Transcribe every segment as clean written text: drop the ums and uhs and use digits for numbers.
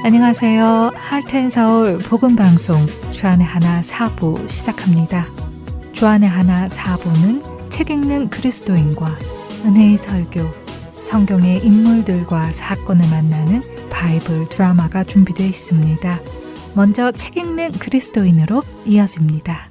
안녕하세요. 하트앤서울 복음방송 주안의 하나 4부 시작합니다. 주안의 하나 4부는 책 읽는 그리스도인과 은혜의 설교, 성경의 인물들과 사건을 만나는 바이블 드라마가 준비되어 있습니다. 먼저 책 읽는 그리스도인으로 이어집니다.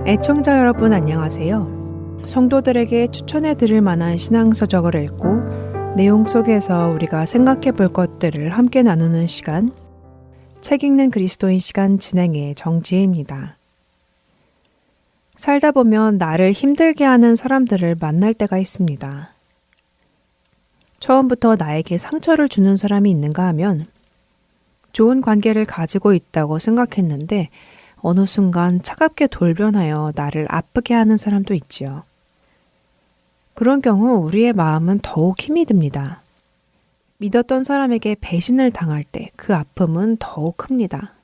애청자 여러분 안녕하세요. 성도들에게 추천해 드릴 만한 신앙서적을 읽고 내용 속에서 우리가 생각해 볼 것들을 함께 나누는 시간, 책 읽는 그리스도인 시간 진행의 정지혜입니다. 살다 보면 나를 힘들게 하는 사람들을 만날 때가 있습니다. 처음부터 나에게 상처를 주는 사람이 있는가 하면 좋은 관계를 가지고 있다고 생각했는데 어느 순간 차갑게 돌변하여 나를 아프게 하는 사람도 있지요. 그런 경우 우리의 마음은 더욱 힘이 듭니다. 믿었던 사람에게 배신을 당할 때 그 아픔은 더욱 큽니다.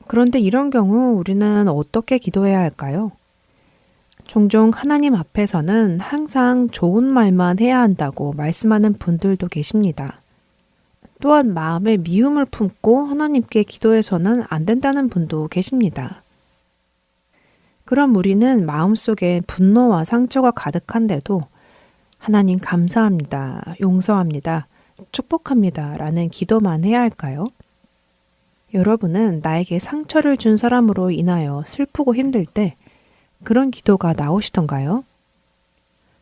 그런데 이런 경우 우리는 어떻게 기도해야 할까요? 종종 하나님 앞에서는 항상 좋은 말만 해야 한다고 말씀하는 분들도 계십니다. 또한 마음에 미움을 품고 하나님께 기도해서는 안 된다는 분도 계십니다. 그럼 우리는 마음속에 분노와 상처가 가득한데도 하나님 감사합니다, 용서합니다, 축복합니다 라는 기도만 해야 할까요? 여러분은 나에게 상처를 준 사람으로 인하여 슬프고 힘들 때 그런 기도가 나오시던가요?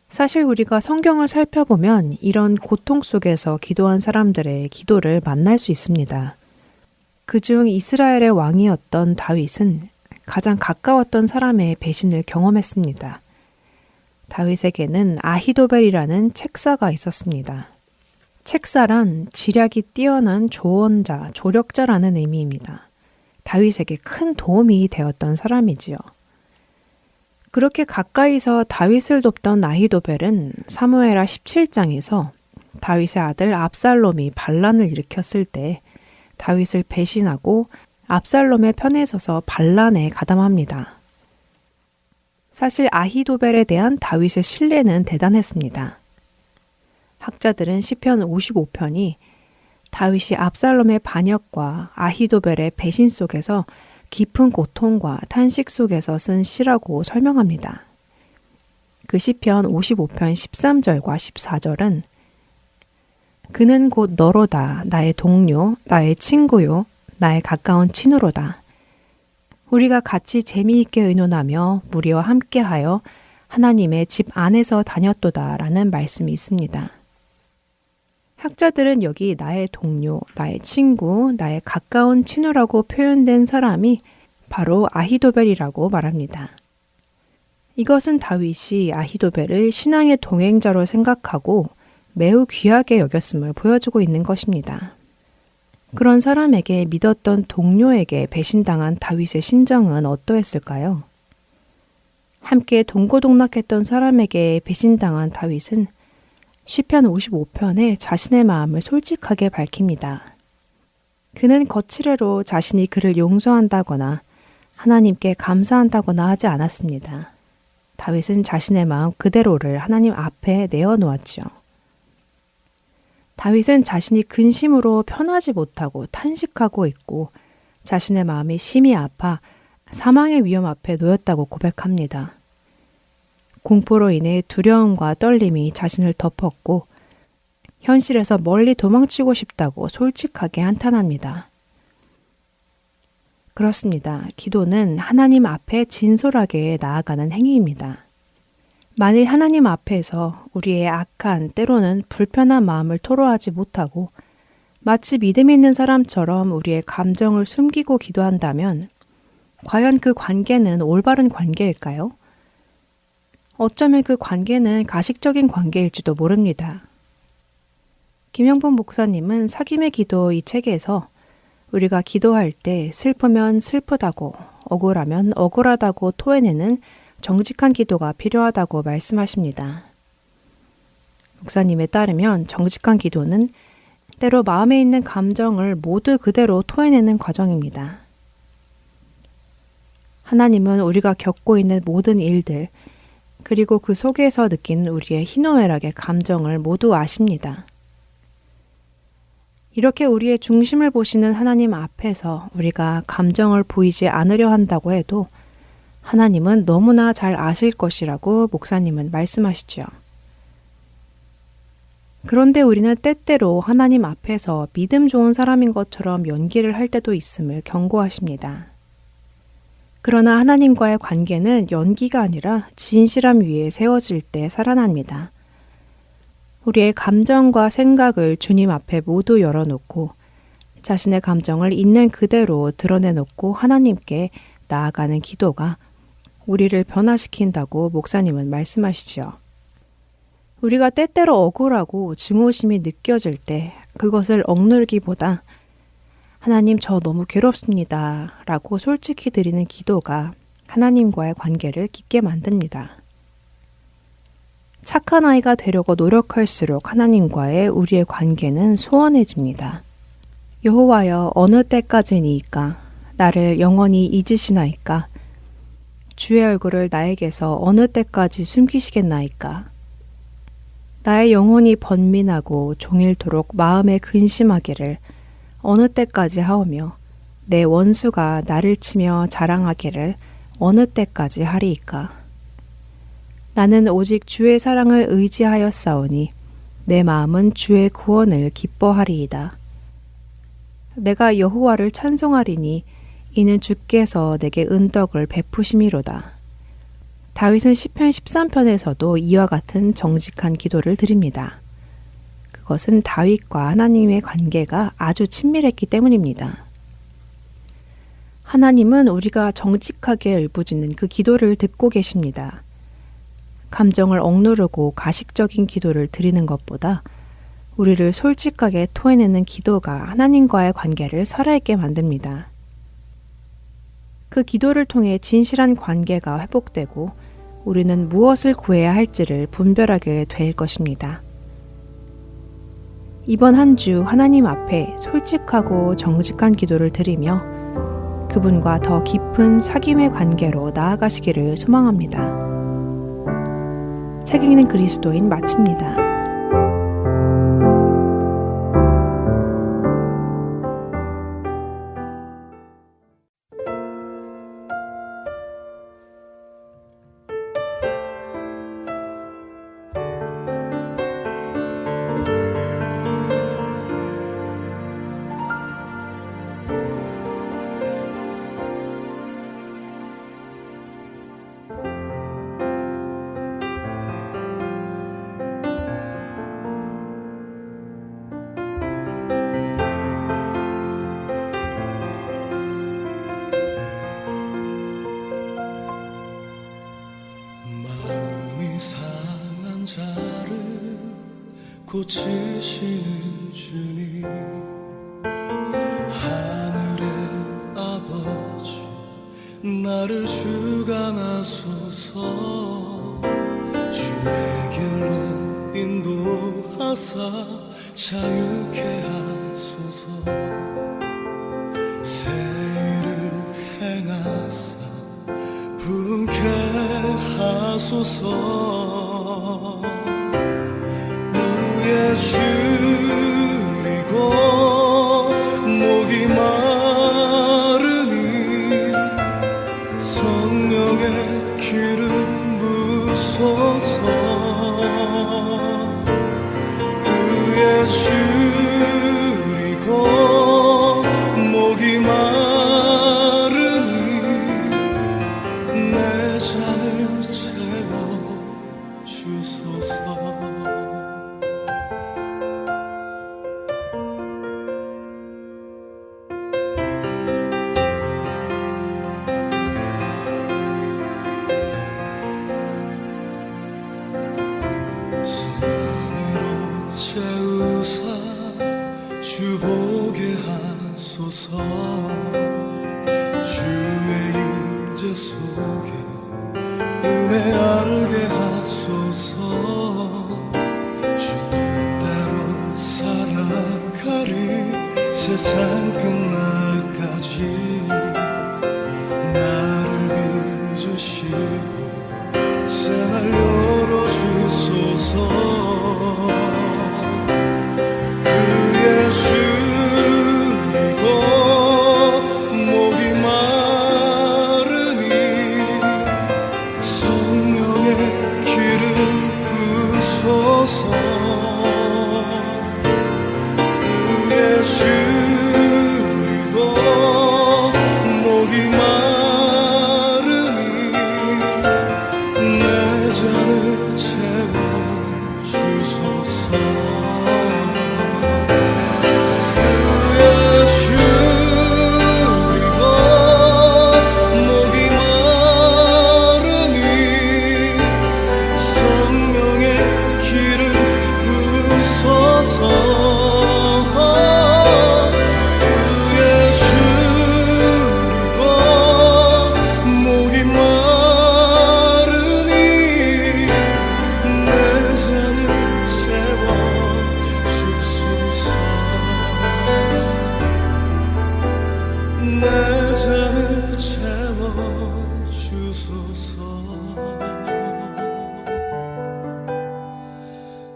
사실 우리가 성경을 살펴보면 이런 고통 속에서 기도한 사람들의 기도를 만날 수 있습니다. 그중 이스라엘의 왕이었던 다윗은 가장 가까웠던 사람의 배신을 경험했습니다. 다윗에게는 아히도벨이라는 책사가 있었습니다. 책사란 지략이 뛰어난 조언자, 조력자라는 의미입니다. 다윗에게 큰 도움이 되었던 사람이지요. 그렇게 가까이서 다윗을 돕던 아히도벨은 사무엘하 17장에서 다윗의 아들 압살롬이 반란을 일으켰을 때 다윗을 배신하고 압살롬의 편에 서서 반란에 가담합니다. 사실 아히도벨에 대한 다윗의 신뢰는 대단했습니다. 학자들은 시편 55편이 다윗이 압살롬의 반역과 아히도벨의 배신 속에서 깊은 고통과 탄식 속에서 쓴 시라고 설명합니다. 그 시편 55편 13절과 14절은 그는 곧 너로다 나의 동료, 나의 친구요, 나의 가까운 친우로다. 우리가 같이 재미있게 의논하며 무리와 함께하여 하나님의 집 안에서 다녔도다 라는 말씀이 있습니다. 학자들은 여기 나의 동료, 나의 친구, 나의 가까운 친우라고 표현된 사람이 바로 아히도벨이라고 말합니다. 이것은 다윗이 아히도벨을 신앙의 동행자로 생각하고 매우 귀하게 여겼음을 보여주고 있는 것입니다. 그런 사람에게 믿었던 동료에게 배신당한 다윗의 심정은 어떠했을까요? 함께 동고동락했던 사람에게 배신당한 다윗은 시편 55편에 자신의 마음을 솔직하게 밝힙니다. 그는 거칠애로 자신이 그를 용서한다거나 하나님께 감사한다거나 하지 않았습니다. 다윗은 자신의 마음 그대로를 하나님 앞에 내어놓았지요. 다윗은 자신이 근심으로 편하지 못하고 탄식하고 있고 자신의 마음이 심히 아파 사망의 위험 앞에 놓였다고 고백합니다. 공포로 인해 두려움과 떨림이 자신을 덮었고 현실에서 멀리 도망치고 싶다고 솔직하게 한탄합니다. 그렇습니다. 기도는 하나님 앞에 진솔하게 나아가는 행위입니다. 만일 하나님 앞에서 우리의 악한 때로는 불편한 마음을 토로하지 못하고 마치 믿음 있는 사람처럼 우리의 감정을 숨기고 기도한다면 과연 그 관계는 올바른 관계일까요? 어쩌면 그 관계는 가식적인 관계일지도 모릅니다. 김영봉 목사님은 사귐의 기도 이 책에서 우리가 기도할 때 슬프면 슬프다고, 억울하면 억울하다고 토해내는 정직한 기도가 필요하다고 말씀하십니다. 목사님에 따르면 정직한 기도는 때로 마음에 있는 감정을 모두 그대로 토해내는 과정입니다. 하나님은 우리가 겪고 있는 모든 일들, 그리고 그 속에서 느낀 우리의 희노애락의 감정을 모두 아십니다. 이렇게 우리의 중심을 보시는 하나님 앞에서 우리가 감정을 보이지 않으려 한다고 해도 하나님은 너무나 잘 아실 것이라고 목사님은 말씀하시죠. 그런데 우리는 때때로 하나님 앞에서 믿음 좋은 사람인 것처럼 연기를 할 때도 있음을 경고하십니다. 그러나 하나님과의 관계는 연기가 아니라 진실함 위에 세워질 때 살아납니다. 우리의 감정과 생각을 주님 앞에 모두 열어놓고 자신의 감정을 있는 그대로 드러내놓고 하나님께 나아가는 기도가 우리를 변화시킨다고 목사님은 말씀하시죠. 우리가 때때로 억울하고 증오심이 느껴질 때 그것을 억누르기보다 하나님 저 너무 괴롭습니다 라고 솔직히 드리는 기도가 하나님과의 관계를 깊게 만듭니다. 착한 아이가 되려고 노력할수록 하나님과의 우리의 관계는 소원해집니다. 여호와여 어느 때까지니이까 나를 영원히 잊으시나이까 주의 얼굴을 나에게서 어느 때까지 숨기시겠나이까 나의 영혼이 번민하고 종일토록 마음에 근심하기를 어느 때까지 하오며 내 원수가 나를 치며 자랑하기를 어느 때까지 하리이까 나는 오직 주의 사랑을 의지하였사오니 내 마음은 주의 구원을 기뻐하리이다. 내가 여호와를 찬송하리니 이는 주께서 내게 은덕을 베푸심이로다. 다윗은 시편 13편에서도 이와 같은 정직한 기도를 드립니다. 그것은 다윗과 하나님의 관계가 아주 친밀했기 때문입니다. 하나님은 우리가 정직하게 울부짖는 그 기도를 듣고 계십니다. 감정을 억누르고 가식적인 기도를 드리는 것보다 우리를 솔직하게 토해내는 기도가 하나님과의 관계를 살아있게 만듭니다. 그 기도를 통해 진실한 관계가 회복되고 우리는 무엇을 구해야 할지를 분별하게 될 것입니다. 이번 한 주 하나님 앞에 솔직하고 정직한 기도를 드리며 그분과 더 깊은 사귐의 관계로 나아가시기를 소망합니다. 책 읽는 그리스도인 마칩니다. 고치시는 주님 하늘의 아버지 나를 주관하소서 주의 길로 인도하사 자유케 하소서 새 일을 행하사 부흥케 하소서 줄이고 목이 마르니 성령의 기름 부소서 의에 줄이고 목이 마르니 내 잔을 채워 주소서 주보게 하소서 주의 임재 속에 은혜 알게 하소서 주 뜻대로 살아가는 세상 끝날까지 나를 빚으시고 새날 열어주소서. 그의 시리고 목이 마르니 성령의 기름 부소서. 그의 시리고 목이 마르니 내 잔을 채워주소서. 그의 시리고 목이 마르니 성령의 기름 부소서. 그의 시리고 목이 마르니 내 잔을 채워주소서. 내 잔을 채워주소서.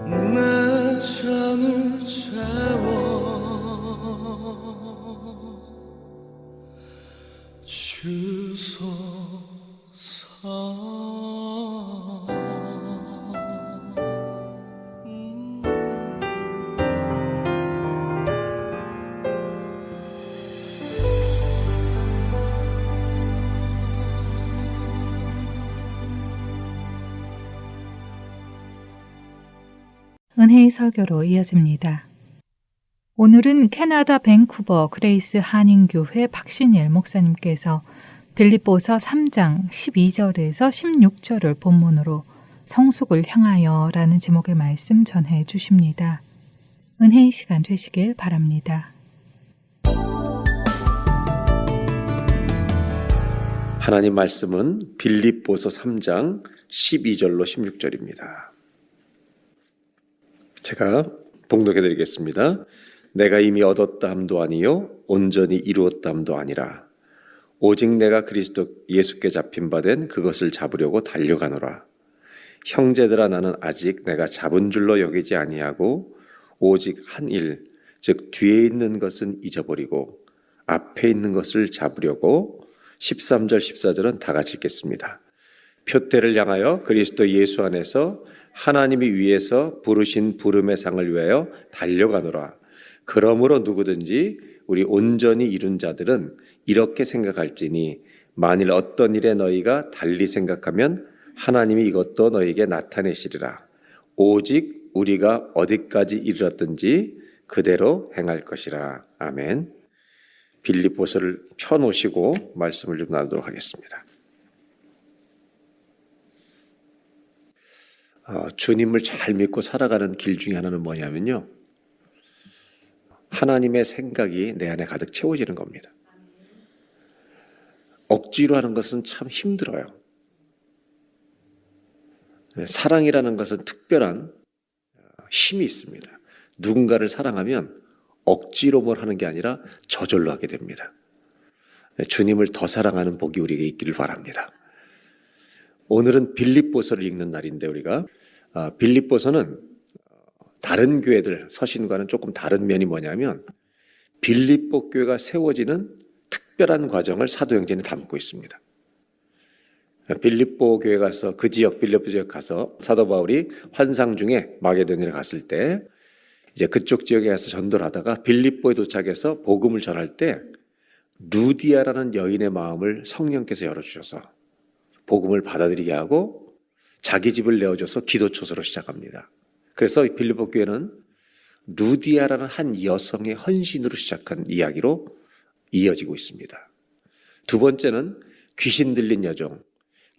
내 잔을 은혜의 설교로 이어집니다. 오늘은 캐나다 밴쿠버 그레이스 한인교회 박신일 목사님께서 빌립보서 3장 12절에서 16절을 본문으로 성숙을 향하여 라는 제목의 말씀 전해 주십니다. 은혜의 시간 되시길 바랍니다. 하나님 말씀은 빌립보서 3장 12절로 16절입니다. 제가 봉독해 드리겠습니다. 내가 이미 얻었다 함도 아니요 온전히 이루었다 함도 아니라 오직 내가 그리스도 예수께 잡힌 바 된 그것을 잡으려고 달려가노라. 형제들아 나는 아직 내가 잡은 줄로 여기지 아니하고 오직 한 일, 즉 뒤에 있는 것은 잊어버리고 앞에 있는 것을 잡으려고 13절 14절은 다 같이 읽겠습니다. 표대를 향하여 그리스도 예수 안에서 하나님이 위에서 부르신 부름의 상을 위하여 달려가노라. 그러므로 누구든지 우리 온전히 이룬 자들은 이렇게 생각할지니 만일 어떤 일에 너희가 달리 생각하면 하나님이 이것도 너희에게 나타내시리라. 오직 우리가 어디까지 이르렀든지 그대로 행할 것이라. 아멘. 빌립보서를 펴놓으시고 말씀을 좀 나누도록 하겠습니다. 주님을 잘 믿고 살아가는 길 중에 하나는 뭐냐면요, 하나님의 생각이 내 안에 가득 채워지는 겁니다. 억지로 하는 것은 참 힘들어요. 사랑이라는 것은 특별한 힘이 있습니다. 누군가를 사랑하면 억지로 뭘 하는 게 아니라 저절로 하게 됩니다. 주님을 더 사랑하는 복이 우리에게 있기를 바랍니다. 오늘은 빌립보서를 읽는 날인데 우리가 빌립보서는 다른 교회들 서신과는 조금 다른 면이 뭐냐면 빌립보 교회가 세워지는 특별한 과정을 사도행전에 담고 있습니다. 빌립보 교회 가서 그 지역 빌립보 지역 가서 사도 바울이 환상 중에 마게도니아에 갔을 때 이제 그쪽 지역에 가서 전도를 하다가 빌립보에 도착해서 복음을 전할 때 루디아라는 여인의 마음을 성령께서 열어주셔서 복음을 받아들이게 하고 자기 집을 내어줘서 기도초소로 시작합니다. 그래서 빌립보 교회는 루디아라는 한 여성의 헌신으로 시작한 이야기로 이어지고 있습니다. 두 번째는 귀신 들린 여종,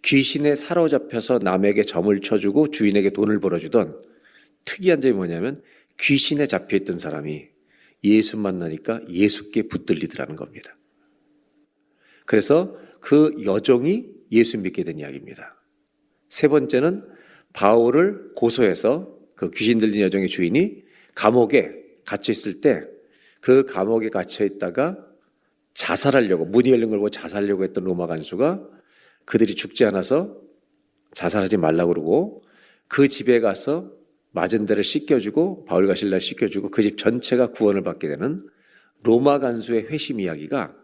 귀신에 사로잡혀서 남에게 점을 쳐주고 주인에게 돈을 벌어주던 특이한 점이 뭐냐면 귀신에 잡혀있던 사람이 예수 만나니까 예수께 붙들리더라는 겁니다. 그래서 그 여종이 예수 믿게 된 이야기입니다. 세 번째는 바울을 고소해서 그 귀신 들린 여종의 주인이 감옥에 갇혀 있을 때 그 감옥에 갇혀 있다가 자살하려고, 문이 열린 걸 보고 자살하려고 했던 로마 간수가 그들이 죽지 않아서 자살하지 말라고 그러고 그 집에 가서 맞은 데를 씻겨주고 바울과 실라를 씻겨주고 그 집 전체가 구원을 받게 되는 로마 간수의 회심 이야기가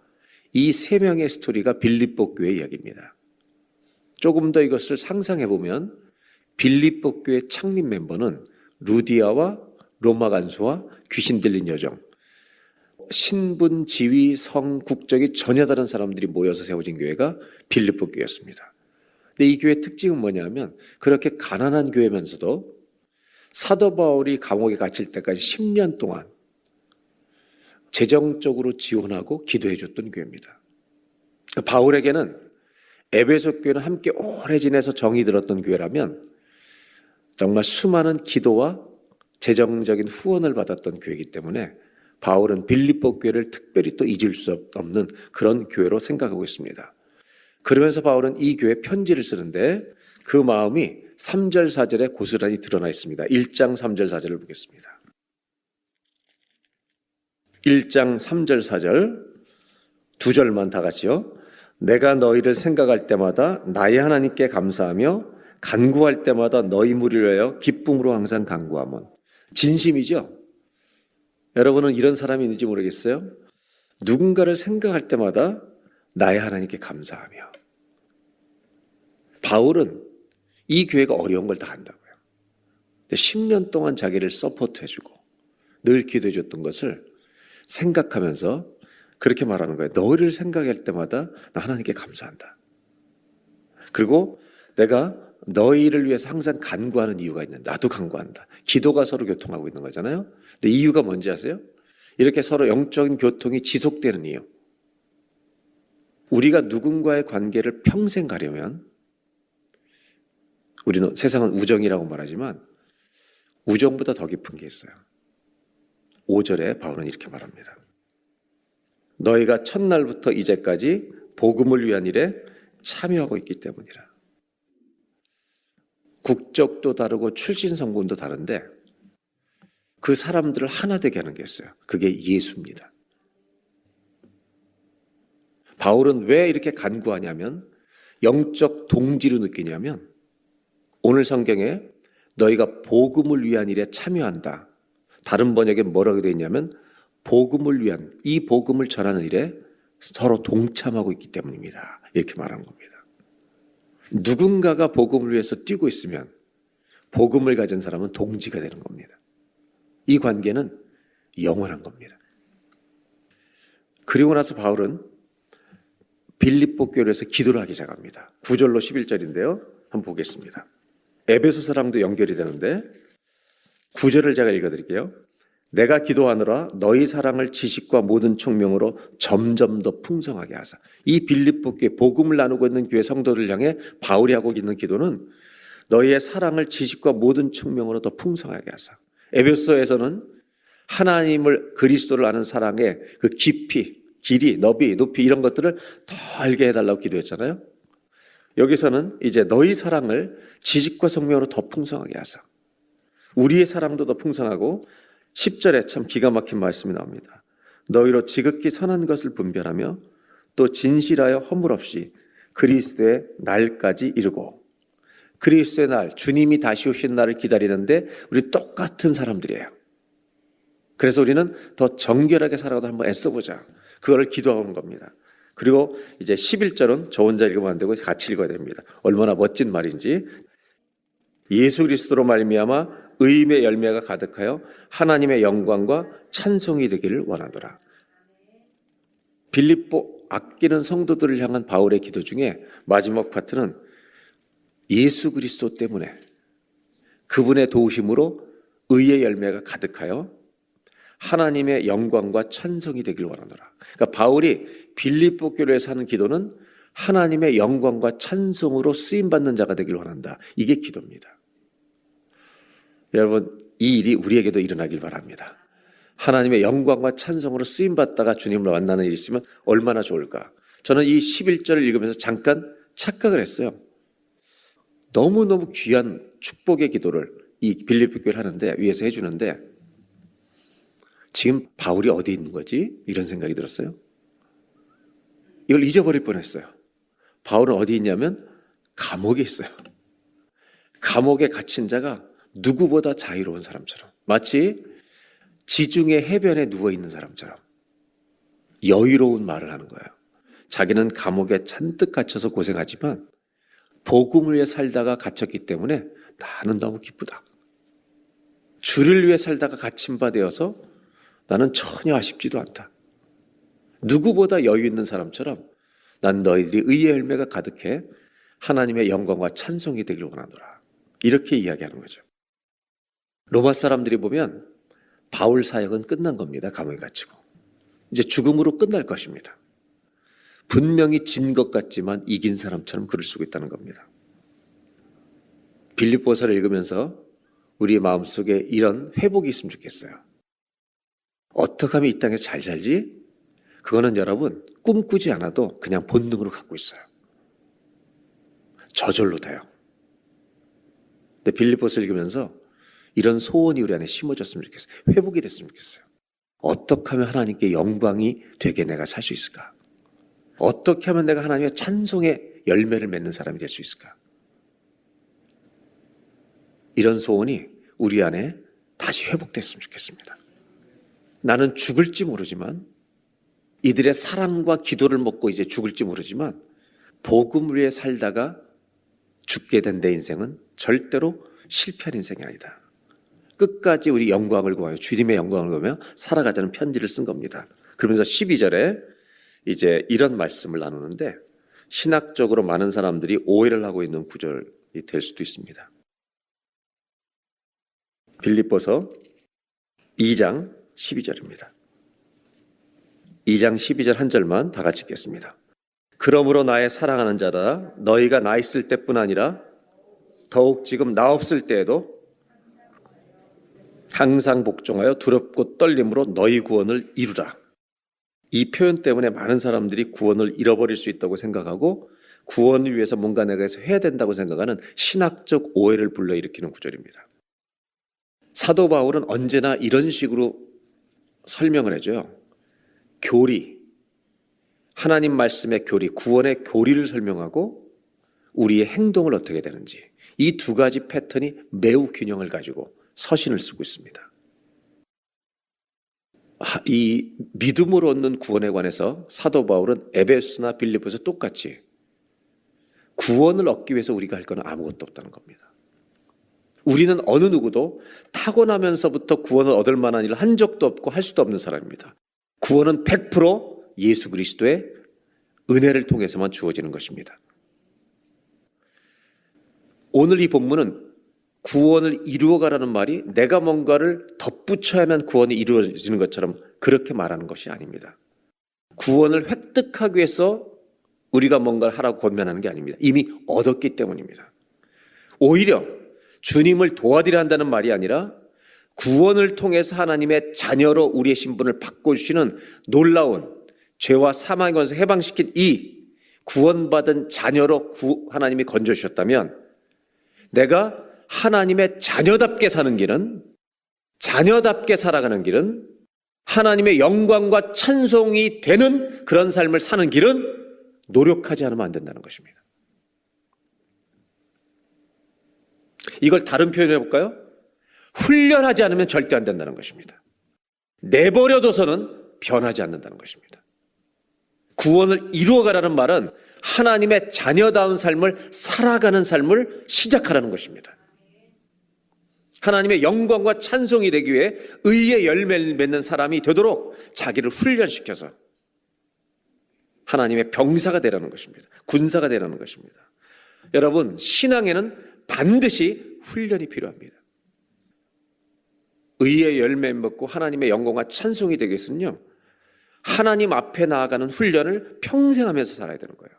이 세 명의 스토리가 빌립보 교회 이야기입니다. 조금 더 이것을 상상해 보면 빌립보 교회 창립 멤버는 루디아와 로마 간수와 귀신 들린 여정, 신분, 지위, 성, 국적이 전혀 다른 사람들이 모여서 세워진 교회가 빌립보 교회였습니다. 근데 이 교회의 특징은 뭐냐면 그렇게 가난한 교회면서도 사도 바울이 감옥에 갇힐 때까지 10년 동안 재정적으로 지원하고 기도해 줬던 교회입니다. 바울에게는 에베소 교회는 함께 오래 지내서 정이 들었던 교회라면 정말 수많은 기도와 재정적인 후원을 받았던 교회이기 때문에 바울은 빌립보 교회를 특별히 또 잊을 수 없는 그런 교회로 생각하고 있습니다. 그러면서 바울은 이 교회에 편지를 쓰는데 그 마음이 3절 4절에 고스란히 드러나 있습니다. 1장 3절 4절을 보겠습니다. 1장 3절 4절 두 절만 다 같이요. 내가 너희를 생각할 때마다 나의 하나님께 감사하며 간구할 때마다 너희 무리를 위하여 기쁨으로 항상 간구하면. 진심이죠? 여러분은 이런 사람이 있는지 모르겠어요? 누군가를 생각할 때마다 나의 하나님께 감사하며. 바울은 이 교회가 어려운 걸 다 안다고요. 10년 동안 자기를 서포트해주고 늘 기도해줬던 것을 생각하면서 그렇게 말하는 거예요. 너희를 생각할 때마다 나 하나님께 감사한다. 그리고 내가 너희를 위해서 항상 간구하는 이유가 있는데 나도 간구한다. 기도가 서로 교통하고 있는 거잖아요. 근데 이유가 뭔지 아세요? 이렇게 서로 영적인 교통이 지속되는 이유. 우리가 누군가의 관계를 평생 가려면 우리는 세상은 우정이라고 말하지만 우정보다 더 깊은 게 있어요. 5절에 바울은 이렇게 말합니다. 너희가 첫날부터 이제까지 복음을 위한 일에 참여하고 있기 때문이라. 국적도 다르고 출신 성분도 다른데 그 사람들을 하나 되게 하는 게 있어요. 그게 예수입니다. 바울은 왜 이렇게 간구하냐면 영적 동지로 느끼냐면 오늘 성경에 너희가 복음을 위한 일에 참여한다. 다른 번역에 뭐라고 되어 있냐면 복음을 위한, 이 복음을 전하는 일에 서로 동참하고 있기 때문입니다. 이렇게 말하는 겁니다. 누군가가 복음을 위해서 뛰고 있으면 복음을 가진 사람은 동지가 되는 겁니다. 이 관계는 영원한 겁니다. 그리고 나서 바울은 빌립보 교회에서 기도를 하기 시작합니다. 9절로 11절인데요. 한번 보겠습니다. 에베소 사람도 연결이 되는데 9절을 제가 읽어드릴게요. 내가 기도하느라 너희 사랑을 지식과 모든 총명으로 점점 더 풍성하게 하사. 이 빌립보 교회 복음을 나누고 있는 교회 성도를 향해 바울이 하고 있는 기도는 너희의 사랑을 지식과 모든 총명으로 더 풍성하게 하사. 에베소에서는 하나님을 그리스도를 아는 사랑의 그 깊이, 길이, 너비, 높이 이런 것들을 더 알게 해달라고 기도했잖아요. 여기서는 이제 너희 사랑을 지식과 성명으로 더 풍성하게 하사. 우리의 사랑도 더 풍성하고 10절에 참 기가 막힌 말씀이 나옵니다. 너희로 지극히 선한 것을 분별하며 또 진실하여 허물 없이 그리스도의 날까지 이르고. 그리스도의 날, 주님이 다시 오신 날을 기다리는데 우리 똑같은 사람들이에요. 그래서 우리는 더 정결하게 살아가도 한번 애써보자. 그거를 기도하는 겁니다. 그리고 이제 11절은 저 혼자 읽으면 안 되고 같이 읽어야 됩니다. 얼마나 멋진 말인지. 예수 그리스도로 말미암아 의임의 열매가 가득하여 하나님의 영광과 찬송이 되기를 원하노라. 빌립보 아끼는 성도들을 향한 바울의 기도 중에 마지막 파트는 예수 그리스도 때문에 그분의 도우심으로 의의 열매가 가득하여 하나님의 영광과 찬송이 되기를 원하노라. 그러니까 바울이 빌립보 교회에서 하는 기도는 하나님의 영광과 찬송으로 쓰임받는 자가 되기를 원한다. 이게 기도입니다. 여러분, 이 일이 우리에게도 일어나길 바랍니다. 하나님의 영광과 찬송으로 쓰임받다가 주님을 만나는 일이 있으면 얼마나 좋을까. 저는 이 11절을 읽으면서 잠깐 착각을 했어요. 너무너무 귀한 축복의 기도를 이 빌립보 교회를 하는데, 위에서 해주는데 지금 바울이 어디 있는 거지? 이런 생각이 들었어요. 이걸 잊어버릴 뻔했어요. 바울은 어디 있냐면 감옥에 있어요. 감옥에 갇힌 자가 누구보다 자유로운 사람처럼, 마치 지중해 해변에 누워있는 사람처럼 여유로운 말을 하는 거예요. 자기는 감옥에 잔뜩 갇혀서 고생하지만 복음을 위해 살다가 갇혔기 때문에 나는 너무 기쁘다. 주를 위해 살다가 갇힌 바 되어서 나는 전혀 아쉽지도 않다. 누구보다 여유 있는 사람처럼 난 너희들이 의의 열매가 가득해 하나님의 영광과 찬송이 되길 원하노라. 이렇게 이야기하는 거죠. 로마 사람들이 보면 바울 사역은 끝난 겁니다. 감옥에 갇히고. 이제 죽음으로 끝날 것입니다. 분명히 진 것 같지만 이긴 사람처럼 글을 쓰고 있다는 겁니다. 빌립보서를 읽으면서 우리 마음속에 이런 회복이 있으면 좋겠어요. 어떻게 하면 이 땅에서 잘 살지? 그거는 여러분 꿈꾸지 않아도 그냥 본능으로 갖고 있어요. 저절로 돼요. 근데 빌립보서 읽으면서 이런 소원이 우리 안에 심어졌으면 좋겠어요. 회복이 됐으면 좋겠어요. 어떻게 하면 하나님께 영광이 되게 내가 살 수 있을까? 어떻게 하면 내가 하나님의 찬송의 열매를 맺는 사람이 될 수 있을까? 이런 소원이 우리 안에 다시 회복됐으면 좋겠습니다. 나는 죽을지 모르지만, 이들의 사랑과 기도를 먹고 이제 죽을지 모르지만, 복음을 위해 살다가 죽게 된 내 인생은 절대로 실패한 인생이 아니다. 끝까지 우리 영광을 구하며 주님의 영광을 구하며 살아가자는 편지를 쓴 겁니다. 그러면서 12절에 이제 이런 말씀을 나누는데, 신학적으로 많은 사람들이 오해를 하고 있는 구절이 될 수도 있습니다. 빌립보서 2장 12절입니다. 2장 12절 한 절만 다 같이 읽겠습니다. 그러므로 나의 사랑하는 자라, 너희가 나 있을 때뿐 아니라 더욱 지금 나 없을 때에도 항상 복종하여 두렵고 떨림으로 너희 구원을 이루라. 이 표현 때문에 많은 사람들이 구원을 잃어버릴 수 있다고 생각하고 구원을 위해서 뭔가 내가 해야 된다고 생각하는 신학적 오해를 불러일으키는 구절입니다. 사도 바울은 언제나 이런 식으로 설명을 해줘요. 교리, 하나님 말씀의 교리, 구원의 교리를 설명하고 우리의 행동을 어떻게 되는지, 이 두 가지 패턴이 매우 균형을 가지고 서신을 쓰고 있습니다. 이 믿음으로 얻는 구원에 관해서 사도 바울은 에베소나 빌립보에서 똑같이 구원을 얻기 위해서 우리가 할 건 아무것도 없다는 겁니다. 우리는 어느 누구도 타고나면서부터 구원을 얻을 만한 일을 한 적도 없고 할 수도 없는 사람입니다. 구원은 100% 예수 그리스도의 은혜를 통해서만 주어지는 것입니다. 오늘 이 본문은 구원을 이루어가라는 말이 내가 뭔가를 덧붙여야만 구원이 이루어지는 것처럼 그렇게 말하는 것이 아닙니다. 구원을 획득하기 위해서 우리가 뭔가를 하라고 권면하는 게 아닙니다. 이미 얻었기 때문입니다. 오히려 주님을 도와드려야 한다는 말이 아니라 구원을 통해서 하나님의 자녀로 우리의 신분을 바꿔주시는 놀라운 죄와 사망의 권세에서 해방시킨 이 구원받은 자녀로 하나님이 건져주셨다면, 내가 하나님의 자녀답게 사는 길은, 자녀답게 살아가는 길은, 하나님의 영광과 찬송이 되는 그런 삶을 사는 길은 노력하지 않으면 안 된다는 것입니다. 이걸 다른 표현을 해볼까요? 훈련하지 않으면 절대 안 된다는 것입니다. 내버려둬서는 변하지 않는다는 것입니다. 구원을 이루어가라는 말은 하나님의 자녀다운 삶을 살아가는 삶을 시작하라는 것입니다. 하나님의 영광과 찬송이 되기 위해 의의 열매를 맺는 사람이 되도록 자기를 훈련시켜서 하나님의 병사가 되라는 것입니다. 군사가 되라는 것입니다. 여러분, 신앙에는 반드시 훈련이 필요합니다. 의의 열매 맺고 하나님의 영광과 찬송이 되기 위해서는요, 하나님 앞에 나아가는 훈련을 평생 하면서 살아야 되는 거예요.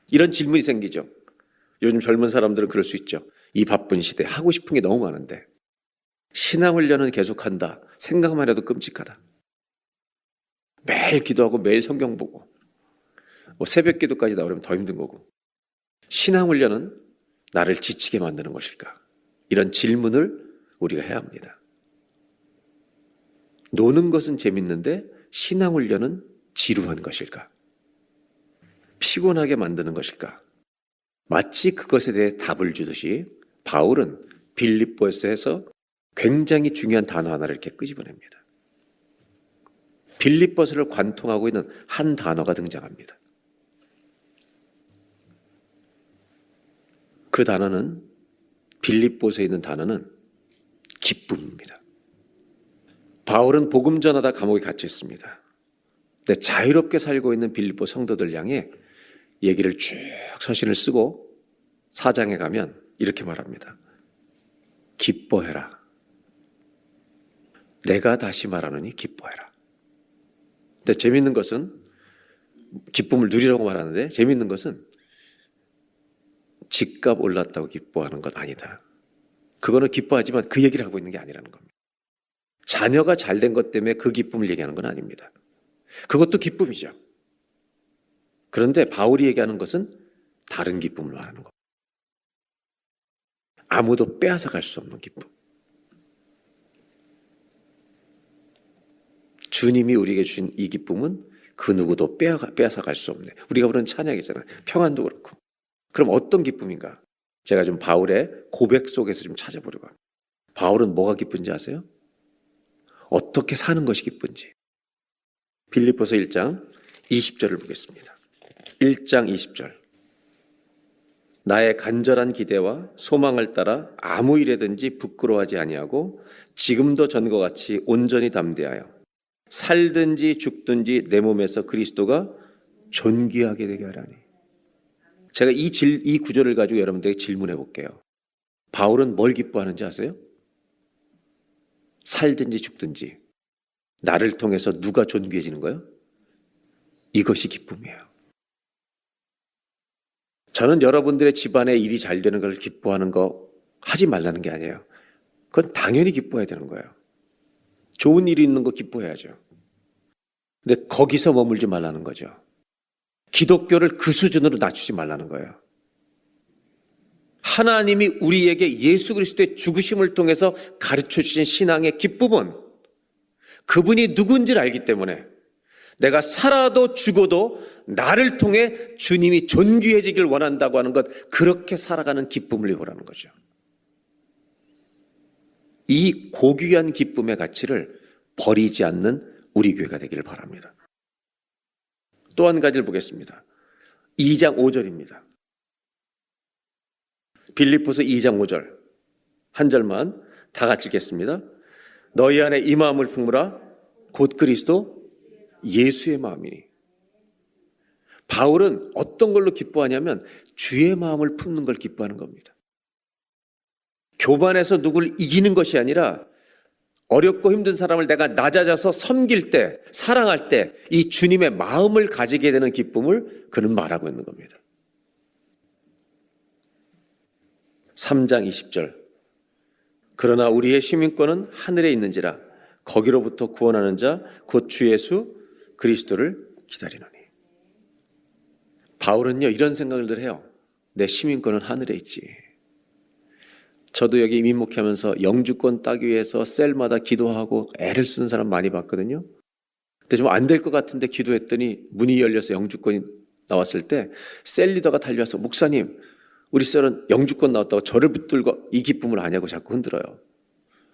이런 질문이 생기죠. 요즘 젊은 사람들은 그럴 수 있죠. 이 바쁜 시대에 하고 싶은 게 너무 많은데 신앙훈련은 계속한다. 생각만 해도 끔찍하다. 매일 기도하고 매일 성경 보고 새벽 기도까지 나오려면 더 힘든 거고, 신앙훈련은 나를 지치게 만드는 것일까? 이런 질문을 우리가 해야 합니다. 노는 것은 재밌는데 신앙훈련은 지루한 것일까? 피곤하게 만드는 것일까? 마치 그것에 대해 답을 주듯이 바울은 빌립보서에서 굉장히 중요한 단어 하나를 이렇게 끄집어냅니다. 빌립보서를 관통하고 있는 한 단어가 등장합니다. 그 단어는, 빌립보서에 있는 단어는 기쁨입니다. 바울은 복음 전하다 감옥에 갇혀 있습니다. 근데 자유롭게 살고 있는 빌립보 성도들 향해 얘기를 쭉 서신을 쓰고 4장에 가면 이렇게 말합니다. 기뻐해라. 내가 다시 말하노니 기뻐해라. 근데 재밌는 것은, 기쁨을 누리라고 말하는데 재밌는 것은 집값 올랐다고 기뻐하는 것 아니다. 그거는 기뻐하지만 그 얘기를 하고 있는 게 아니라는 겁니다. 자녀가 잘된 것 때문에 그 기쁨을 얘기하는 건 아닙니다. 그것도 기쁨이죠. 그런데 바울이 얘기하는 것은 다른 기쁨을 말하는 겁니다. 아무도 빼앗아 갈 수 없는 기쁨. 주님이 우리에게 주신 이 기쁨은 그 누구도 빼앗아 갈 수 없네. 우리가 부르는 찬양이잖아요. 평안도 그렇고. 그럼 어떤 기쁨인가? 제가 좀 바울의 고백 속에서 좀 찾아보려고 합니다. 바울은 뭐가 기쁜지 아세요? 어떻게 사는 것이 기쁜지. 빌립보서 1장 20절을 보겠습니다. 1장 20절. 나의 간절한 기대와 소망을 따라 아무 일에든지 부끄러워하지 아니하고 지금도 전과 같이 온전히 담대하여 살든지 죽든지 내 몸에서 그리스도가 존귀하게 되게 하라니. 제가 이 구절을 가지고 여러분들에게 질문해 볼게요. 바울은 뭘 기뻐하는지 아세요? 살든지 죽든지 나를 통해서 누가 존귀해지는 거예요? 이것이 기쁨이에요. 저는 여러분들의 집안에 일이 잘 되는 걸 기뻐하는 거 하지 말라는 게 아니에요. 그건 당연히 기뻐해야 되는 거예요. 좋은 일이 있는 거 기뻐해야죠. 근데 거기서 머물지 말라는 거죠. 기독교를 그 수준으로 낮추지 말라는 거예요. 하나님이 우리에게 예수 그리스도의 죽으심을 통해서 가르쳐 주신 신앙의 기쁨은 그분이 누군지를 알기 때문에 내가 살아도 죽어도 나를 통해 주님이 존귀해지길 원한다고 하는 것, 그렇게 살아가는 기쁨을 이루라는 거죠. 이 고귀한 기쁨의 가치를 버리지 않는 우리 교회가 되기를 바랍니다. 또 한 가지를 보겠습니다. 2장 5절입니다. 빌립보서 2장 5절 한 절만 다 같이 읽겠습니다. 너희 안에 이 마음을 품으라 곧 그리스도 예수의 마음이니. 바울은 어떤 걸로 기뻐하냐면 주의 마음을 품는 걸 기뻐하는 겁니다. 교만해서 누구를 이기는 것이 아니라 어렵고 힘든 사람을 내가 낮아져서 섬길 때, 사랑할 때 이 주님의 마음을 가지게 되는 기쁨을 그는 말하고 있는 겁니다. 3장 20절. 그러나 우리의 시민권은 하늘에 있는지라 거기로부터 구원하는 자 곧 주 예수 그리스도를 기다리노니. 바울은요 이런 생각을 늘 해요. 내 시민권은 하늘에 있지. 저도 여기 민목하면서 영주권 따기 위해서 셀마다 기도하고 애를 쓰는 사람 많이 봤거든요. 근데 좀 안 될 것 같은데 기도했더니 문이 열려서 영주권이 나왔을 때 셀 리더가 달려와서 목사님, 우리 셀은 영주권 나왔다고 저를 붙들고 이 기쁨을 아냐고 자꾸 흔들어요.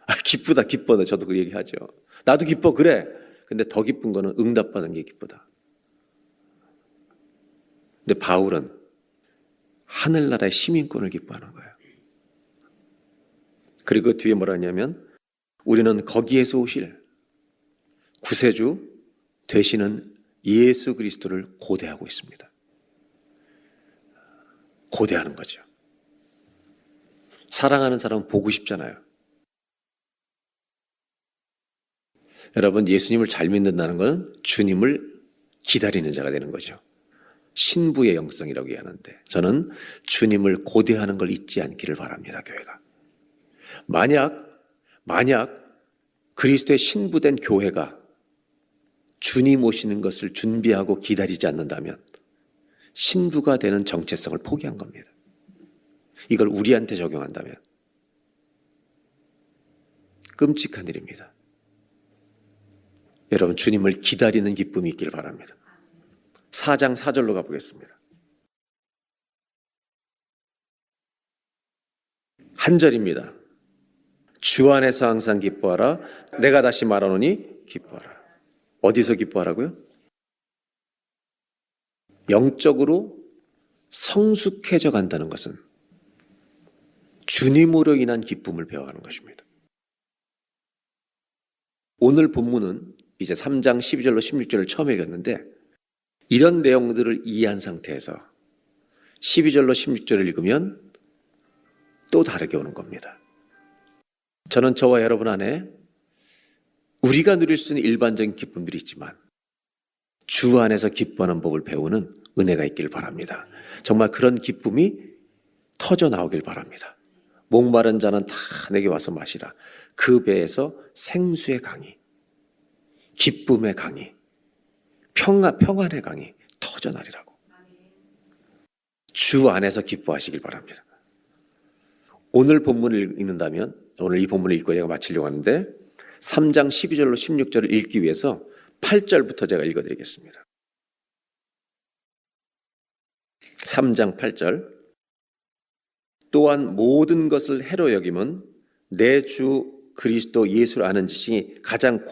아, 기쁘다 기뻐. 저도 그 얘기하죠. 나도 기뻐 그래. 근데 더 기쁜 거는 응답받은 게 기쁘다. 근데 바울은 하늘나라의 시민권을 기뻐하는 거예요. 그리고 뒤에 뭐라 하냐면 우리는 거기에서 오실 구세주 되시는 예수 그리스도를 고대하고 있습니다. 고대하는 거죠. 사랑하는 사람은 보고 싶잖아요. 여러분, 예수님을 잘 믿는다는 것은 주님을 기다리는 자가 되는 거죠. 신부의 영성이라고 얘기하는데 저는 주님을 고대하는 걸 잊지 않기를 바랍니다. 교회가. 만약 그리스도의 신부된 교회가 주님 오시는 것을 준비하고 기다리지 않는다면 신부가 되는 정체성을 포기한 겁니다. 이걸 우리한테 적용한다면 끔찍한 일입니다. 여러분 주님을 기다리는 기쁨이 있길 바랍니다. 4장 4절로 가보겠습니다. 한 절입니다. 주 안에서 항상 기뻐하라. 내가 다시 말하노니 기뻐하라. 어디서 기뻐하라고요? 영적으로 성숙해져 간다는 것은 주님으로 인한 기쁨을 배워가는 것입니다. 오늘 본문은 이제 3장 12절로 16절을 처음 읽었는데 이런 내용들을 이해한 상태에서 12절로 16절을 읽으면 또 다르게 오는 겁니다. 저는 저와 여러분 안에 우리가 누릴 수 있는 일반적인 기쁨들이 있지만 주 안에서 기뻐하는 법을 배우는 은혜가 있길 바랍니다. 정말 그런 기쁨이 터져 나오길 바랍니다. 목마른 자는 다 내게 와서 마시라. 그 배에서 생수의 강이, 기쁨의 강이, 평안의 강이 터져 나리라고. 주 안에서 기뻐하시길 바랍니다. 오늘 본문을 읽는다면, 오늘 이 본문을 읽고 제가 마치려고 하는데 3장 12절로 16절을 읽기 위해서 8절부터 제가 읽어드리겠습니다. 3장 8절. 또한 모든 것을 해로 여김은 내 주 그리스도 예수를 아는 지식이 가장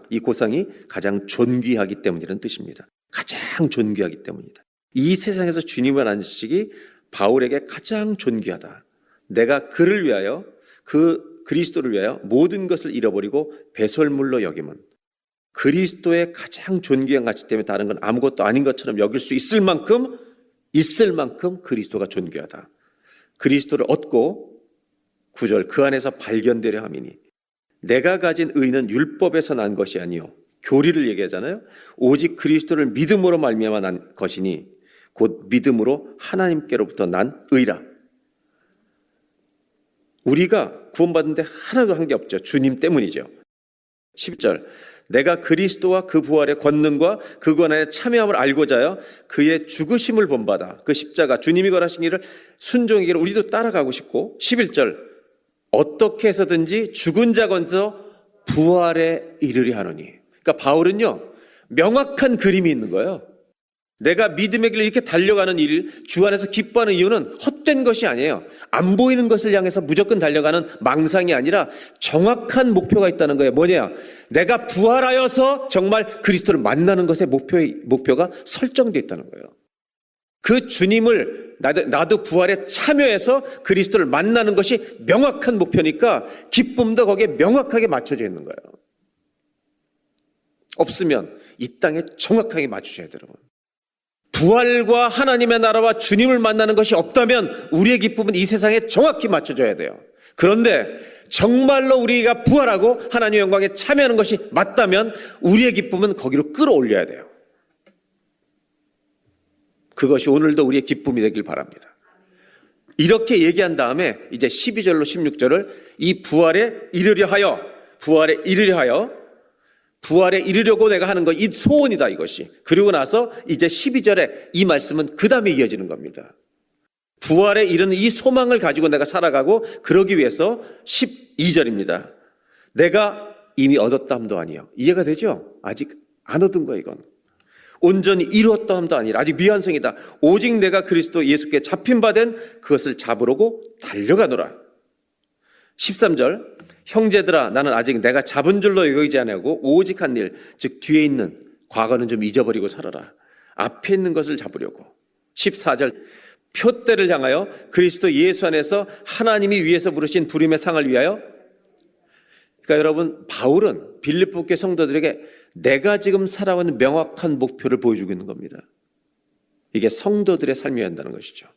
이 고상이 가장 존귀하기 때문이라는 뜻입니다. 가장 존귀하기 때문이다. 이 세상에서 주님을 아는 지식이 바울에게 가장 존귀하다. 내가 그를 위하여, 그 그리스도를 위하여 모든 것을 잃어버리고 배설물로 여김은 그리스도의 가장 존귀한 가치 때문에 다른 건 아무것도 아닌 것처럼 여길 수 있을 만큼 그리스도가 존귀하다. 그리스도를 얻고 9절 그 안에서 발견되려 함이니 내가 가진 의는 율법에서 난 것이 아니요 교리를 얘기하잖아요. 오직 그리스도를 믿음으로 말미암아 난 것이니 곧 믿음으로 하나님께로부터 난 의라. 우리가 구원받는데 하나도 한 게 없죠. 주님 때문이죠. 10절 내가 그리스도와 그 부활의 권능과 그 권한에 참여함을 알고자 하여 그의 죽으심을 본받아 그 십자가 주님이 걸으신 길을 순종의 길을 우리도 따라가고 싶고 11절 어떻게 해서든지 죽은 자 건져 부활에 이르려 하노니. 그러니까 바울은요 명확한 그림이 있는 거예요. 내가 믿음의 길을 이렇게 달려가는 일, 주 안에서 기뻐하는 이유는 헛된 것이 아니에요. 안 보이는 것을 향해서 무조건 달려가는 망상이 아니라 정확한 목표가 있다는 거예요. 뭐냐? 내가 부활하여서 정말 그리스도를 만나는 것에 목표가 설정되어 있다는 거예요. 그 주님을 나도 부활에 참여해서 그리스도를 만나는 것이 명확한 목표니까 기쁨도 거기에 명확하게 맞춰져 있는 거예요. 없으면 이 땅에 정확하게 맞추셔야 돼요, 여러분. 부활과 하나님의 나라와 주님을 만나는 것이 없다면 우리의 기쁨은 이 세상에 정확히 맞춰져야 돼요. 그런데 정말로 우리가 부활하고 하나님의 영광에 참여하는 것이 맞다면 우리의 기쁨은 거기로 끌어올려야 돼요. 그것이 오늘도 우리의 기쁨이 되길 바랍니다. 이렇게 얘기한 다음에 이제 12절로 16절을 이 부활에 이르려고 내가 하는 거, 이 소원이다 이것이. 그리고 나서 이제 12절에 이 말씀은 그 다음에 이어지는 겁니다. 부활에 이르는 이 소망을 가지고 내가 살아가고 그러기 위해서 12절입니다. 내가 이미 얻었다 함도 아니요. 이해가 되죠? 아직 안 얻은 거야 이건. 온전히 이루었다 함도 아니라 아직 미완성이다. 오직 내가 그리스도 예수께 잡힌 바 된 그것을 잡으려고 달려가노라. 13절 형제들아 나는 아직 내가 잡은 줄로 여기지 아니하고 오직 한 일 즉 뒤에 있는 과거는 좀 잊어버리고 살아라. 앞에 있는 것을 잡으려고. 14절 표대를 향하여 그리스도 예수 안에서 하나님이 위에서 부르신 부름의 상을 위하여. 그러니까 여러분 바울은 빌립보 교회 성도들에게 내가 지금 살아가는 명확한 목표를 보여주고 있는 겁니다. 이게 성도들의 삶이어야 한다는 것이죠.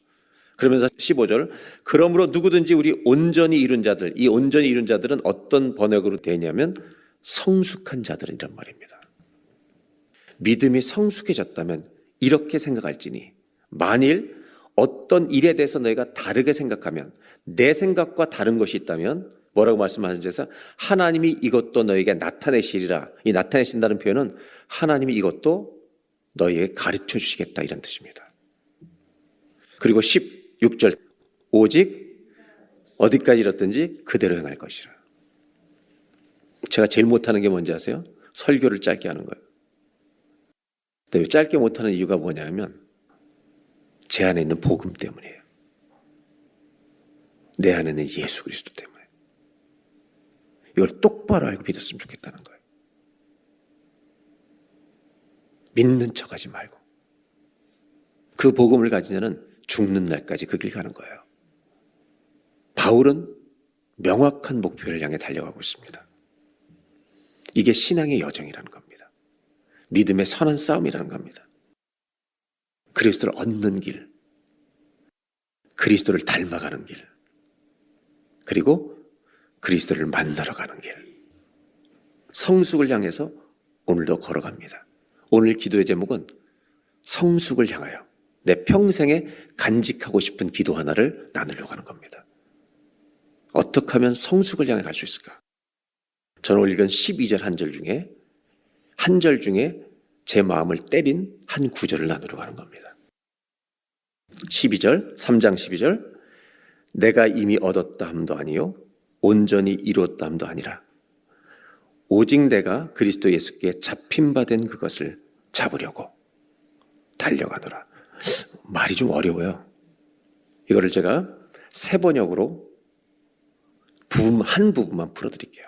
그러면서 15절 그러므로 누구든지 우리 온전히 이룬 자들, 이 온전히 이룬 자들은 어떤 번역으로 되냐면 성숙한 자들이란 말입니다. 믿음이 성숙해졌다면 이렇게 생각할지니 만일 어떤 일에 대해서 너희가 다르게 생각하면 내 생각과 다른 것이 있다면 뭐라고 말씀하시면서 하나님이 이것도 너에게 나타내시리라. 이 나타내신다는 표현은 하나님이 이것도 너희에게 가르쳐 주시겠다 이런 뜻입니다. 그리고 16절 오직 어디까지 이뤘든지 그대로 행할 것이라. 제가 제일 못하는 게 뭔지 아세요? 설교를 짧게 하는 거예요. 근데 왜 짧게 못하는 이유가 뭐냐면 제 안에 있는 복음 때문이에요. 내 안에 있는 예수 그리스도 때문에. 이걸 똑바로 알고 믿었으면 좋겠다는 거예요. 믿는 척하지 말고 그 복음을 가진 자는 죽는 날까지 그 길 가는 거예요. 바울은 명확한 목표를 향해 달려가고 있습니다. 이게 신앙의 여정이라는 겁니다. 믿음의 선한 싸움이라는 겁니다. 그리스도를 얻는 길, 그리스도를 닮아가는 길, 그리고 그리스도를 만나러 가는 길. 성숙을 향해서 오늘도 걸어갑니다. 오늘 기도의 제목은 성숙을 향하여 내 평생에 간직하고 싶은 기도 하나를 나누려고 하는 겁니다. 어떻게 하면 성숙을 향해 갈 수 있을까? 저는 오늘 읽은 12절 한 절 중에 제 마음을 때린 한 구절을 나누려고 하는 겁니다. 12절, 3장 12절. 내가 이미 얻었다 함도 아니요 온전히 이루었다 함도 아니라 오직 내가 그리스도 예수께 잡힌 바 된 그것을 잡으려고 달려가노라. 말이 좀 어려워요. 이거를 제가 세 번역으로 한 부분만 풀어드릴게요.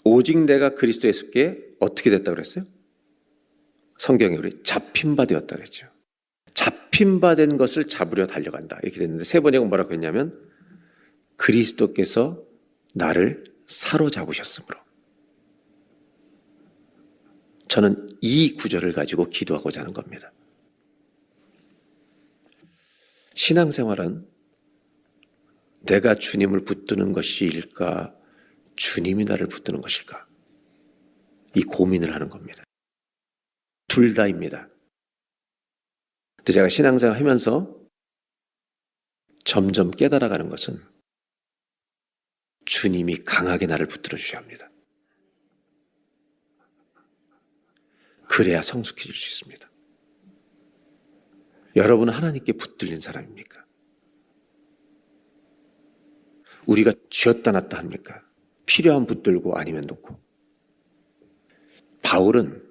오직 내가 그리스도 예수께 어떻게 됐다고 그랬어요? 성경에 우리 잡힌 바 되었다 그랬죠. 잡힌 바 된 것을 잡으려 달려간다 이렇게 됐는데 세 번역은 뭐라고 했냐면 그리스도께서 나를 사로잡으셨으므로. 저는 이 구절을 가지고 기도하고자 하는 겁니다. 신앙생활은 내가 주님을 붙드는 것일까, 주님이 나를 붙드는 것일까, 이 고민을 하는 겁니다. 둘 다입니다. 근데 제가 신앙생활 하면서 점점 깨달아가는 것은 주님이 강하게 나를 붙들어 주셔야 합니다. 그래야 성숙해질 수 있습니다. 여러분은 하나님께 붙들린 사람입니까? 우리가 쥐었다 놨다 합니까? 필요한 붙들고 아니면 놓고. 바울은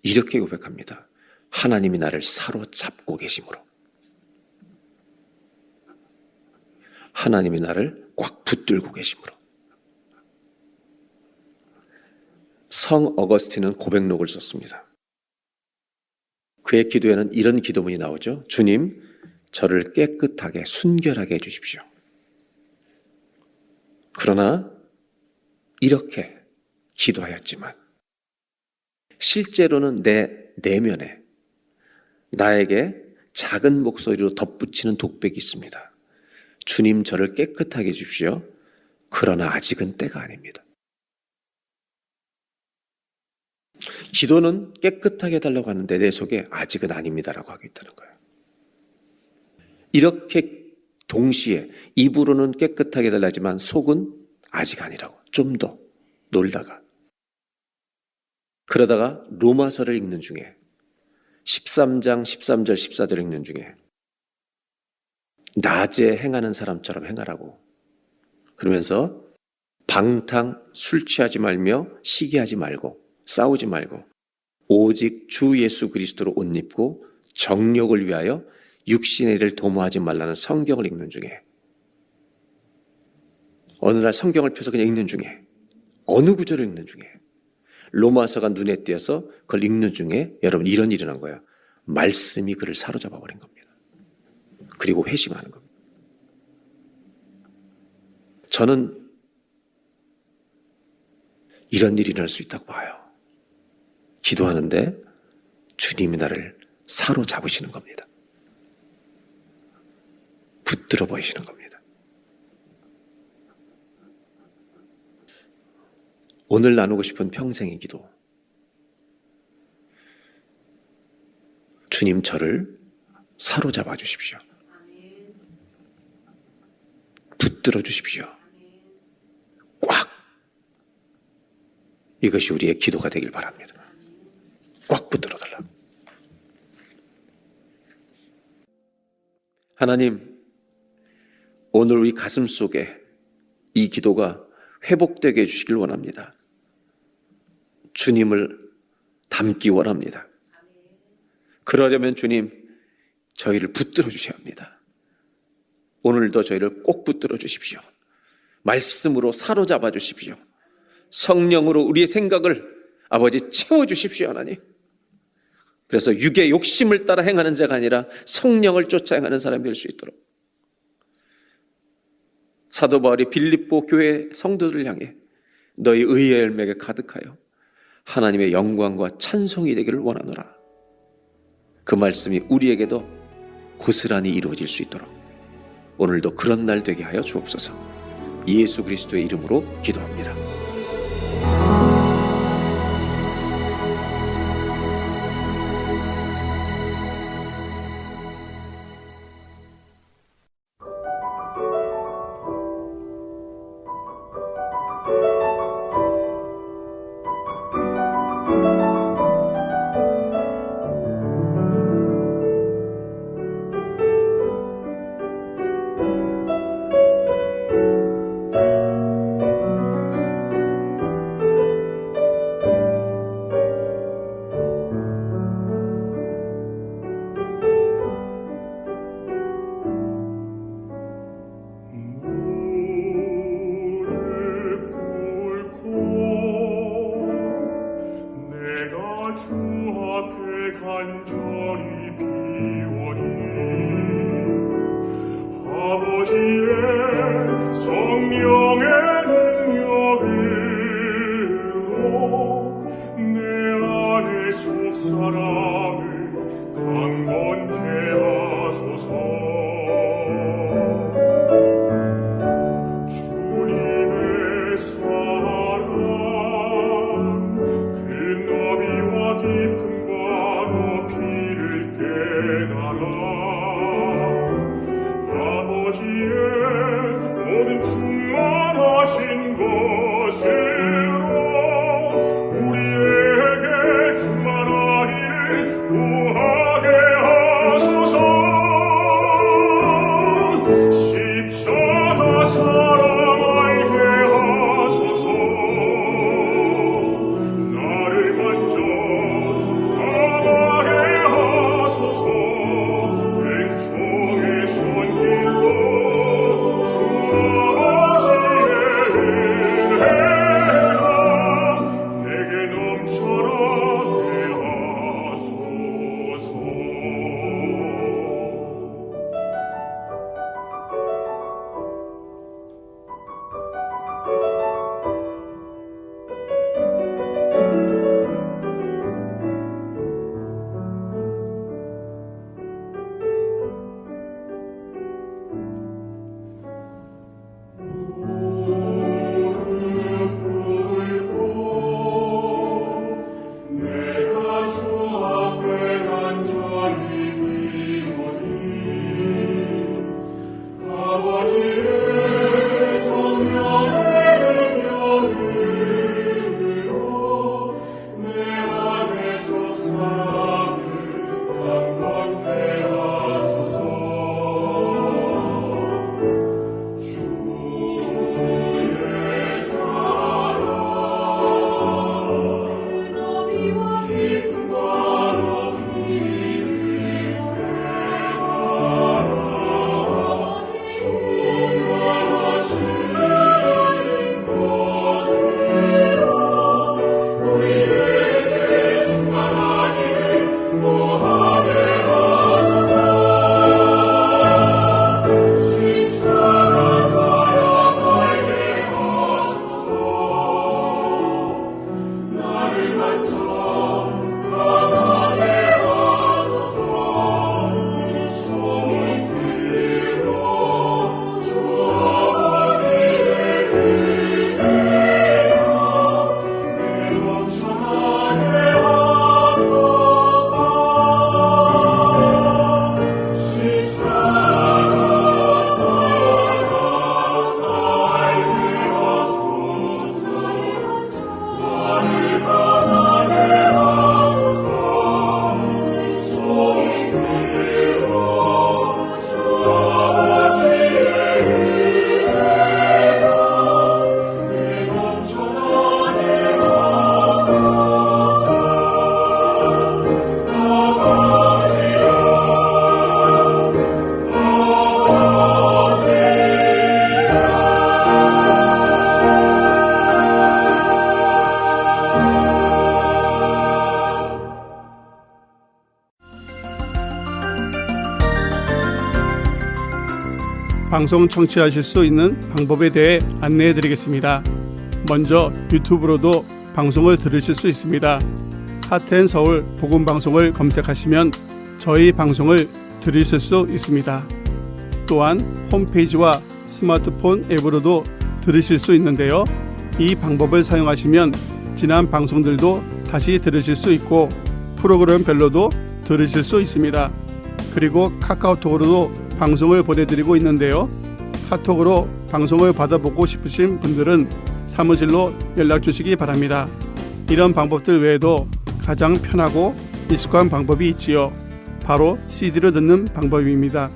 이렇게 고백합니다. 하나님이 나를 사로잡고 계심으로. 하나님이 나를 꽉 붙들고 계심으로. 성 어거스틴은 고백록을 썼습니다. 그의 기도에는 이런 기도문이 나오죠. 주님, 저를 깨끗하게 순결하게 해주십시오. 그러나 이렇게 기도하였지만 실제로는 내 내면에 나에게 작은 목소리로 덧붙이는 독백이 있습니다. 주님, 저를 깨끗하게 해주십시오. 그러나 아직은 때가 아닙니다. 기도는 깨끗하게 해달라고 하는데 내 속에 아직은 아닙니다라고 하고 있다는 거예요. 이렇게 동시에 입으로는 깨끗하게 해달라지만 속은 아직 아니라고. 좀 더 놀다가. 그러다가 로마서를 읽는 중에 13장 13절 14절 읽는 중에 낮에 행하는 사람처럼 행하라고. 그러면서 방탕 술 취하지 말며 시기하지 말고 싸우지 말고 오직 주 예수 그리스도로 옷 입고 정욕을 위하여 육신의 일을 도모하지 말라는 성경을 읽는 중에 어느 날 성경을 펴서 그냥 읽는 중에 어느 구절을 읽는 중에 로마서가 눈에 띄어서 그걸 읽는 중에 여러분 이런 일이 난 거예요. 말씀이 그를 사로잡아 버린 겁니다. 그리고 회심하는 겁니다. 저는 이런 일이 날 수 있다고 봐요. 기도하는데 주님이 나를 사로잡으시는 겁니다. 붙들어 버리시는 겁니다. 오늘 나누고 싶은 평생의 기도. 주님, 저를 사로잡아 주십시오. 붙들어 주십시오. 꽉. 이것이 우리의 기도가 되길 바랍니다. 꽉 붙들어 달라. 하나님, 오늘 우리 가슴 속에 이 기도가 회복되게 해주시길 원합니다. 주님을 닮기 원합니다. 그러려면 주님, 저희를 붙들어 주셔야 합니다. 오늘도 저희를 꼭 붙들어 주십시오. 말씀으로 사로잡아 주십시오. 성령으로 우리의 생각을 아버지 채워 주십시오, 하나님. 그래서 육의 욕심을 따라 행하는 자가 아니라 성령을 쫓아 행하는 사람이 될 수 있도록 사도 바울이 빌립보 교회 성도들을 향해 너희 의의 열매가 가득하여 하나님의 영광과 찬송이 되기를 원하노라. 그 말씀이 우리에게도 고스란히 이루어질 수 있도록 오늘도 그런 날 되게 하여 주옵소서. 예수 그리스도의 이름으로 기도합니다. 나를 먼저 방송 청취하실 수 있는 방법에 대해 안내해 드리겠습니다. 먼저 유튜브로도 방송을 들으실 수 있습니다. 하트앤서울 복음방송을 검색하시면 저희 방송을 들으실 수 있습니다. 또한 홈페이지와 스마트폰 앱으로도 들으실 수 있는데요. 이 방법을 사용하시면 지난 방송들도 다시 들으실 수 있고 프로그램별로도 들으실 수 있습니다. 그리고 카카오톡으로도 방송을 보내드리고 있는데요. 카톡으로 방송을 받아보고 싶으신 분들은 사무실로 연락 주시기 바랍니다. 이런 방법들 외에도 가장 편하고 익숙한 방법이 있지요. 바로 CD로 듣는 방법입니다.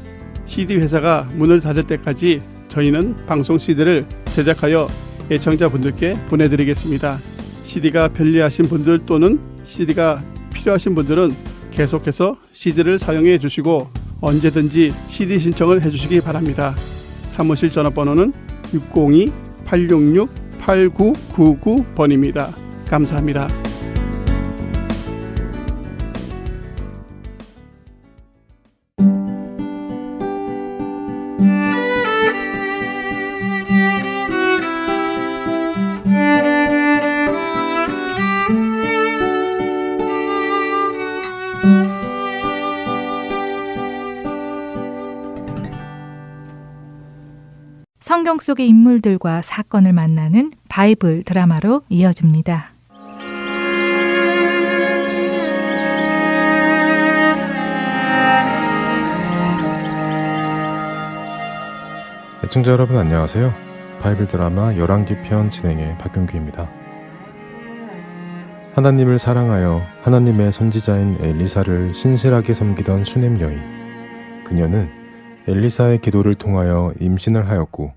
CD 회사가 문을 닫을 때까지 저희는 방송 CD를 제작하여 애청자분들께 보내드리겠습니다. CD가 편리하신 분들 또는 CD가 필요하신 분들은 계속해서 CD를 사용해 주시고 언제든지 CD 신청을 해주시기 바랍니다. 사무실 전화번호는 602-866-8999번입니다. 감사합니다. 성경 속의 인물들과 사건을 만나는 바이블 드라마로 이어집니다. 애청자 여러분 안녕하세요. 바이블 드라마 열왕기 편 진행의 박경규입니다. 하나님을 사랑하여 하나님의 선지자인 엘리사를 신실하게 섬기던 수넴 여인. 그녀는 엘리사의 기도를 통하여 임신을 하였고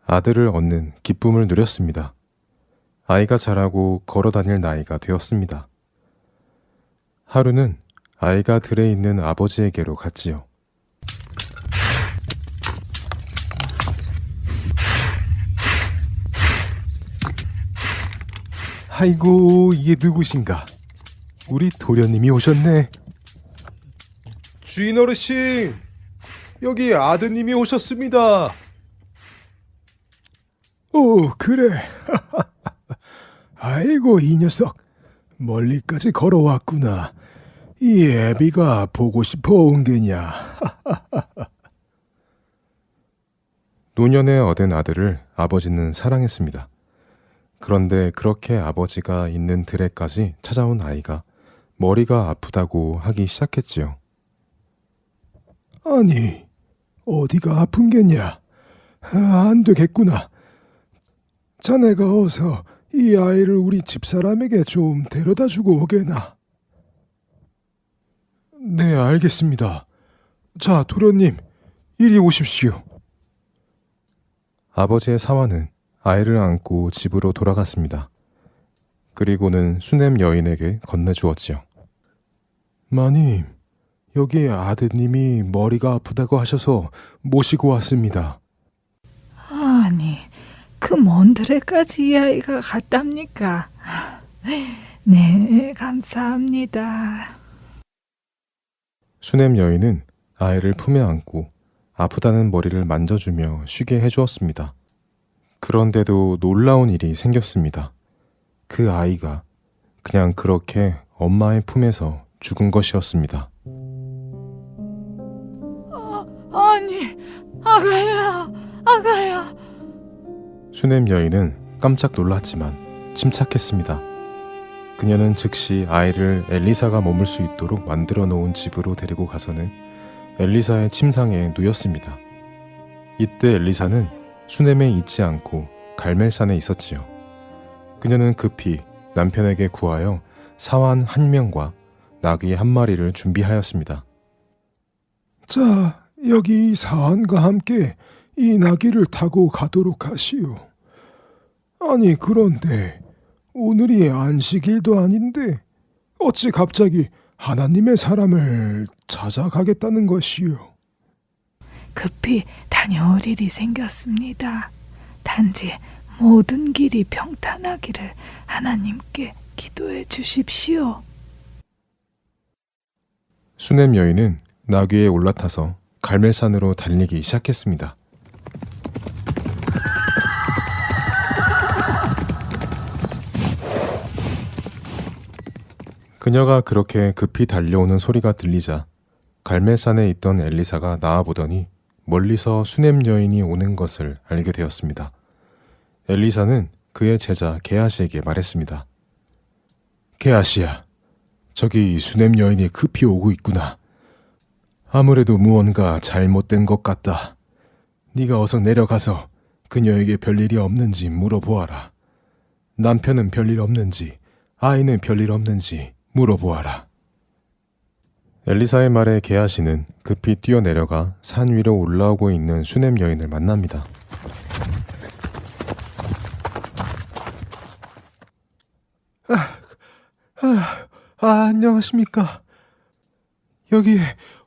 아들을 얻는 기쁨을 누렸습니다. 아이가 자라고 걸어다닐 나이가 되었습니다. 하루는 아이가 들에 있는 아버지에게로 갔지요. 아이고, 이게 누구신가? 우리 도련님이 오셨네. 주인 어르신, 여기 아드님이 오셨습니다. 오, 그래. 아이고, 이 녀석 멀리까지 걸어왔구나. 이 애비가 보고 싶어 온 게냐. 노년에 얻은 아들을 아버지는 사랑했습니다. 그런데 그렇게 아버지가 있는 들에까지 찾아온 아이가 머리가 아프다고 하기 시작했지요. 아니, 어디가 아픈 게냐? 안 되겠구나. 자네가 어서 이 아이를 우리 집사람에게 좀 데려다 주고 오게나. 네, 알겠습니다. 자, 도련님, 이리 오십시오. 아버지의 사환은 아이를 안고 집으로 돌아갔습니다. 그리고는 수넴 여인에게 건네주었지요. 마님, 여기 아드님이 머리가 아프다고 하셔서 모시고 왔습니다. 아니, 그 먼 들에까지 이 아이가 갔답니까? 네, 감사합니다. 수넴 여인은 아이를 품에 안고 아프다는 머리를 만져주며 쉬게 해주었습니다. 그런데도 놀라운 일이 생겼습니다. 그 아이가 그냥 그렇게 엄마의 품에서 죽은 것이었습니다. 아니, 아가야. 수넴 여인은 깜짝 놀랐지만 침착했습니다. 그녀는 즉시 아이를 엘리사가 머물 수 있도록 만들어 놓은 집으로 데리고 가서는 엘리사의 침상에 누였습니다. 이때 엘리사는 수넴에 있지 않고 갈멜산에 있었지요. 그녀는 급히 남편에게 구하여 사환 1명과 나귀 1마리를 준비하였습니다. 자, 여기 사환과 함께 이 나귀를 타고 가도록 하시오. 아니, 그런데 오늘이 안식일도 아닌데 어찌 갑자기 하나님의 사람을 찾아가겠다는 것이오? 급히 다녀올 일이 생겼습니다. 단지 모든 길이 평탄하기를 하나님께 기도해 주십시오. 수넴 여인은 나귀에 올라타서 갈멜산으로 달리기 시작했습니다. 그녀가 그렇게 급히 달려오는 소리가 들리자 갈멜산에 있던 엘리사가 나와보더니 멀리서 수냄 여인이 오는 것을 알게 되었습니다. 엘리사는 그의 제자 게하시에게 말했습니다. 게하시야, 저기 수냄 여인이 급히 오고 있구나. 아무래도 무언가 잘못된 것 같다. 네가 어서 내려가서 그녀에게 별일이 없는지 물어보아라. 남편은 별일 없는지, 아이는 별일 없는지 물어보아라. 엘리사의 말에 게하시는 급히 뛰어내려가 산 위로 올라오고 있는 수냄 여인을 만납니다. 안녕하십니까? 여기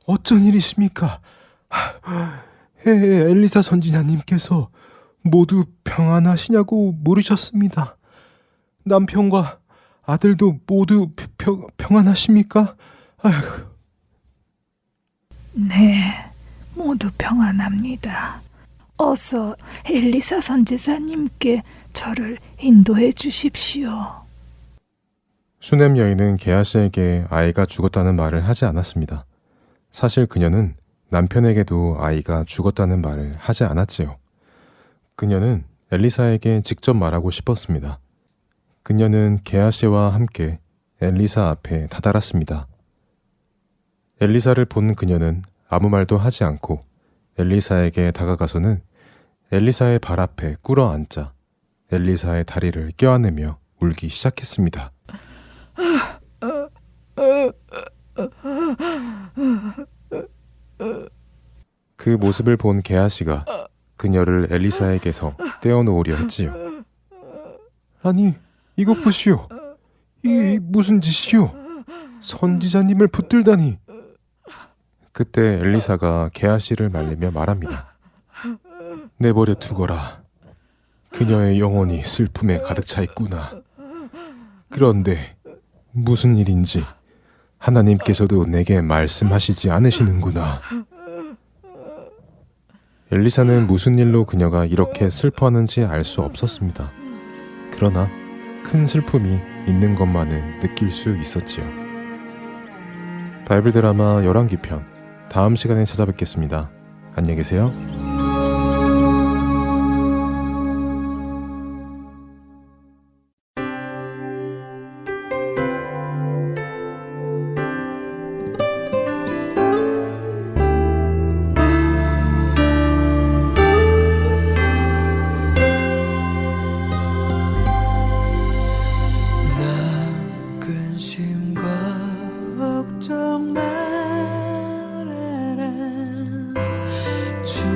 어쩐 일이십니까? 엘리사 선지자님께서 모두 평안하시냐고 물으셨습니다. 남편과 아들도 모두 평안하십니까? 네, 모두 평안합니다. 어서 엘리사 선지자님께 저를 인도해 주십시오. 수냄 여인은 게하시에게 아이가 죽었다는 말을 하지 않았습니다. 사실 그녀는 남편에게도 아이가 죽었다는 말을 하지 않았지요. 그녀는 엘리사에게 직접 말하고 싶었습니다. 그녀는 게하시와 함께 엘리사 앞에 다다랐습니다. 엘리사를 본 그녀는 아무 말도 하지 않고 엘리사에게 다가가서는 엘리사의 발 앞에 꿇어 앉자 엘리사의 다리를 껴안으며 울기 시작했습니다. 그 모습을 본 게하시가 그녀를 엘리사에게서 떼어놓으려 했지요. 아니, 이거 보시오. 이 무슨 짓이오? 선지자님을 붙들다니. 그때 엘리사가 게하시를 말리며 말합니다. 내버려 두거라. 그녀의 영혼이 슬픔에 가득 차 있구나. 그런데 무슨 일인지 하나님께서도 내게 말씀하시지 않으시는구나. 엘리사는 무슨 일로 그녀가 이렇게 슬퍼하는지 알 수 없었습니다. 그러나 큰 슬픔이 있는 것만은 느낄 수 있었지요. 바이블 드라마 열왕기편, 다음 시간에 찾아뵙겠습니다. 안녕히 계세요. 근심과 걱정 말아라 주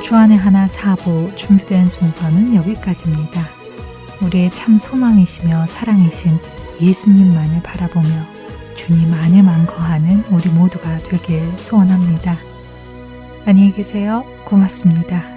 주안의 하나 4부 준비된 순서는 여기까지입니다. 우리의 참 소망이시며 사랑이신 예수님만을 바라보며 주님 안에만 거하는 우리 모두가 되길 소원합니다. 안녕히 계세요. 고맙습니다.